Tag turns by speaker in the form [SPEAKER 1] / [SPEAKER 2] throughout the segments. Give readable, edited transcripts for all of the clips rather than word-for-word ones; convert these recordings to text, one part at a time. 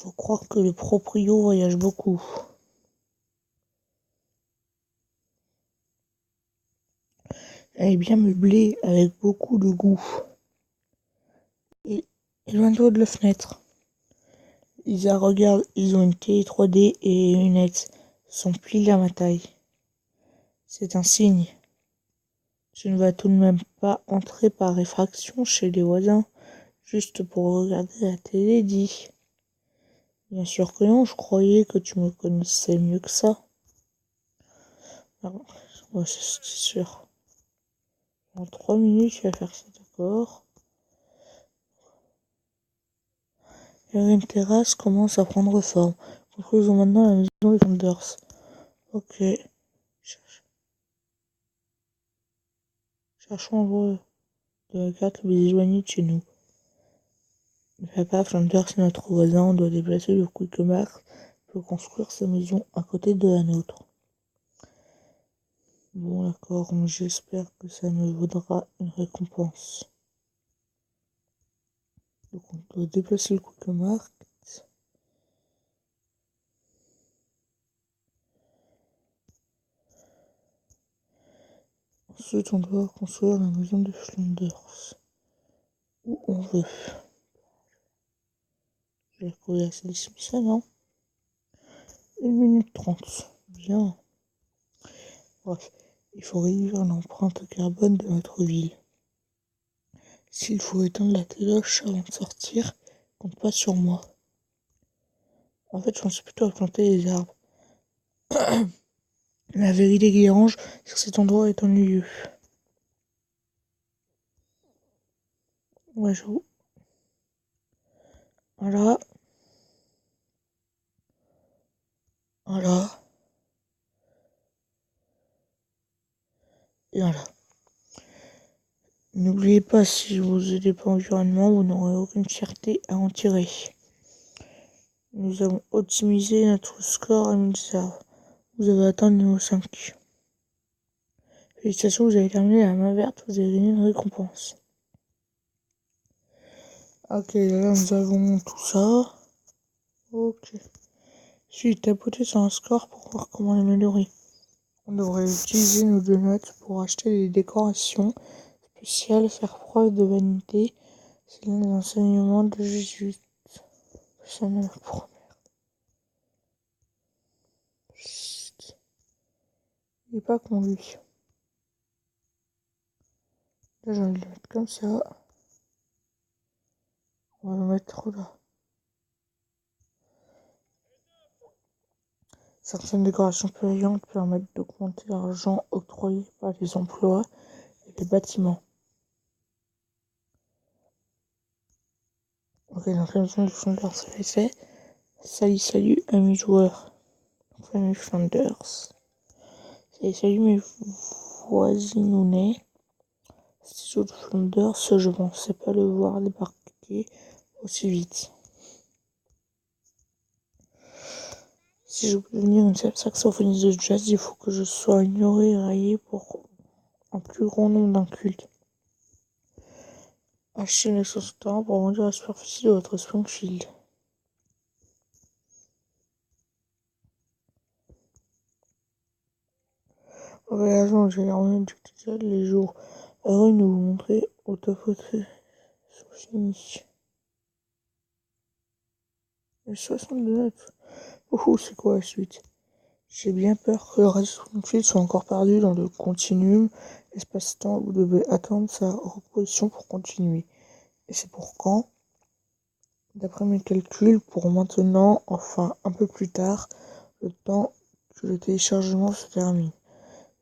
[SPEAKER 1] Faut croire que le proprio voyage beaucoup. Elle est bien meublée avec beaucoup de goût. Et éloigne-toi de la fenêtre. Lisa regarde, ils ont une télé 3D et une lunettes. Son pile à ma taille. C'est un signe. Tu ne vas tout de même pas entrer par effraction chez les voisins, juste pour regarder la télé, dit. Bien sûr que non, je croyais que tu me connaissais mieux que ça. Ah, ouais, c'est sûr. En 3 minutes, tu vas faire ça, d'accord. Une terrasse commence à prendre forme. Construisons maintenant la maison des Thunders. Ok. Cherchons l'endroit de la carte le plus éloigné de chez nous. Papa Flanders, c'est notre voisin, on doit déplacer le Quick Mart pour construire sa maison à côté de la nôtre. Bon, d'accord, mais j'espère que ça me vaudra une récompense. Donc, on doit déplacer le Quick Mart. Ensuite, on doit construire la maison des Flanders. Où on veut. J'ai trouvé assez d'ici, ça, non? 1 minute 30. Bien. Bref, il faut réduire l'empreinte carbone de notre ville. S'il faut éteindre la téloche avant de sortir, compte pas sur moi. En fait, je pensais plutôt à planter des arbres. La vérité qui dérange, c'est que cet endroit est ennuyeux. Ouais, j'avoue. Voilà. Voilà. Et voilà. N'oubliez pas, si vous aidez pas l'environnement, vous n'aurez aucune fierté à en tirer. Nous avons optimisé notre score à 1000 arbres. Vous avez atteint le niveau 5. Félicitations, vous avez terminé la main verte, vous avez gagné une récompense. Ok, là nous avons tout ça. Ok. Suite, tapoter sur un score pour voir comment l'améliorer. On devrait utiliser nos 2 notes pour acheter des décorations spéciales, faire preuve de vanité. C'est l'un des enseignements de Jésus. Ça ne me promet. Chut. Il n'est pas con lui. Là j'ai envie de le mettre comme ça. On va le mettre là. Certaines décorations payantes permettent d'augmenter l'argent octroyé par les emplois et les bâtiments. Ok, donc la maison du Flanders, ça fait fait. Salut, amis joueurs. Famille Flanders. Salut mes voisinounets. Studio de Flanders, je pensais pas le voir débarquer aussi vite. Si je veux devenir une saxophoniste de jazz, il faut que je sois ignoré et raillé pour un plus grand nombre d'incultes. Achetez une expérience pour agrandir la superficie de votre Springfield. En voyageant, j'ai remis du tutoriel les jours. Heureux de vous montrer au tapoté sont finis. Les 62 notes. Ouhou, c'est quoi la suite? J'ai bien peur que le reste de Springfield soit encore perdu dans le continuum espace-temps. Vous devez attendre sa reproduction pour continuer. Et c'est pour quand? D'après mes calculs, pour maintenant, enfin un peu plus tard, le temps que le téléchargement se termine.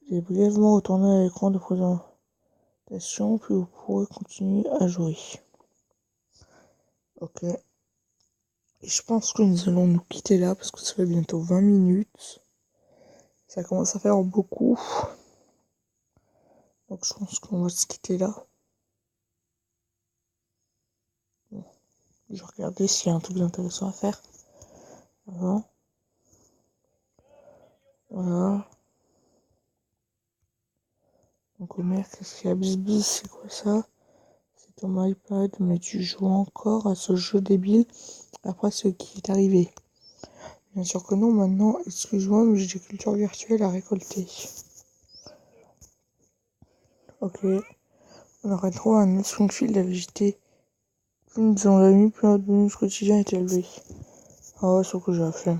[SPEAKER 1] J'ai brièvement retourné à l'écran de présentation, puis vous pourrez continuer à jouer. Ok. Et je pense que nous allons nous quitter là, parce que ça fait bientôt 20 minutes. Ça commence à faire beaucoup. Donc je pense qu'on va se quitter là. Bon. Je vais regarder s'il y a un truc intéressant à faire avant. Voilà. Donc Homer, qu'est-ce qu'il y a? Bisbis, c'est quoi ça? C'est ton iPad, mais tu joues encore à ce jeu débile. après ce qui est arrivé. Bien sûr que non, maintenant, excuse-moi, mais j'ai des cultures virtuelles à récolter. Ok, on aurait trouvé un autre Springfield à visiter. Plus nous faisons la nuit, plus notre bonus quotidien est élevé. Ah ouais, sauf que j'ai la flemme.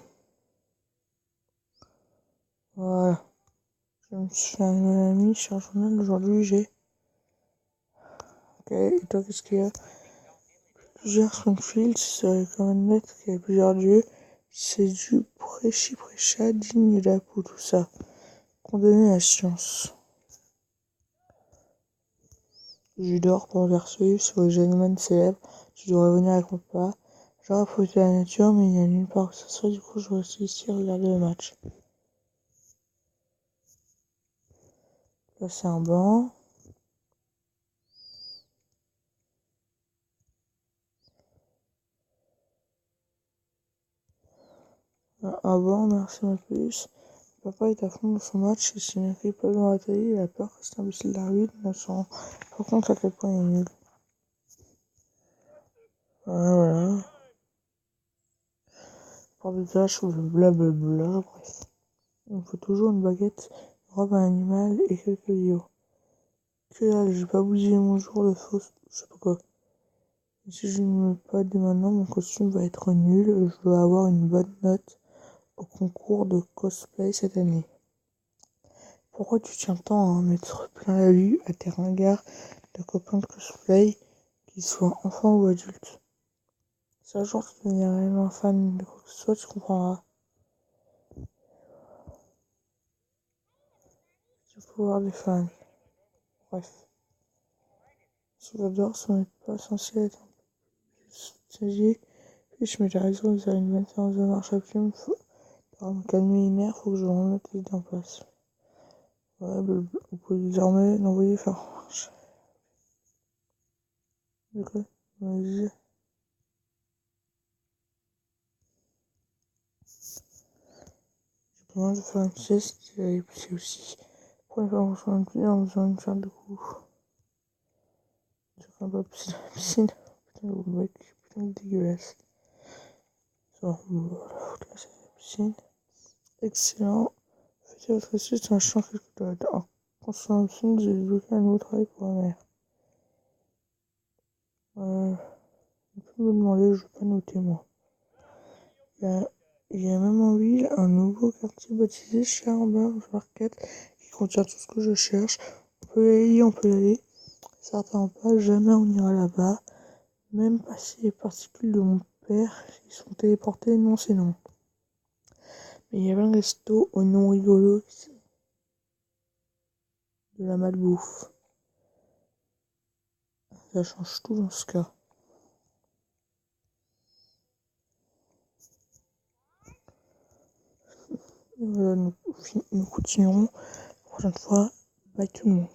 [SPEAKER 1] Voilà. Je me suis fait un ami sur un journal. Aujourd'hui, j'ai. Ok, et toi, qu'est-ce qu'il y a? Plusieurs Springfield, c'est comme admettre qu'il y a plusieurs dieux. C'est du prêchi-prêcha, digne d'Apu, tout ça. Condamné à la science. Je dors pour verser sur les Gentleman célèbres. Tu devrais venir avec mon papa. J'aurais profité de la nature, mais il n'y a nulle part où ça soit. Du coup, je reste ici regarder le match. Là, c'est un banc. Un banc, merci ma puce. Papa est à fond dans son match et s'il n'écrit pas dans la télé, il a peur que cet imbécile d'arbitre ne se rend pas compte à quel point il est nul. Voilà. Pour des tâches, blablabla, bref. Il me faut toujours une baguette, une robe à animal et quelques lios. Que dalle, j'ai pas bousillé mon jour de fausse, je sais pas quoi. Et si je ne me mets pas dès maintenant, mon costume va être nul, je dois avoir une bonne note au concours de cosplay cette année. Pourquoi tu tiens tant à mettre plein la vue à tes ringards de copains de cosplay, qu'ils soient enfants ou adultes? Si un jour tu deviens réellement fan de quoi que ce soit, tu comprendras. Du pouvoir des fans. Bref. Ce que j'adore, ce n'est pas censé être un peu stagiaire. Fiche, mais j'ai raison, vous avez une bonne séance de marche à pied, pour me calmer les nerfs, faut que je remette les idées en place. Ouais, vous pouvez désormais l'envoyer faire en marche. D'accord. Vas-y. J'ai besoin de faire une sieste et aller pisser aussi. Prenez pas mon soin de pied en faisant une charge de cou. J'ai quand même pas pisser dans la piscine. Putain, le mec, putain, de dégueulasse. Bon, voilà, là, c'est la piscine. Excellent. Faites votre sieste en achetant quelque chose. En construisant la piscine, j'ai débloqué un nouveau travail pour la mer. On peut me demander, je vais pas noter moi. Il y a même en ville un nouveau quartier baptisé Charberg Market qui contient tout ce que je cherche. On peut y aller, on peut y aller. Certains pas, jamais on ira là-bas. Même pas si les particules de mon père qui sont téléportées, non c'est non. Mais il y avait un resto au nom rigolo de la malbouffe. Ça change tout dans ce cas. Et voilà, nous continuerons la prochaine fois. Bye tout le monde.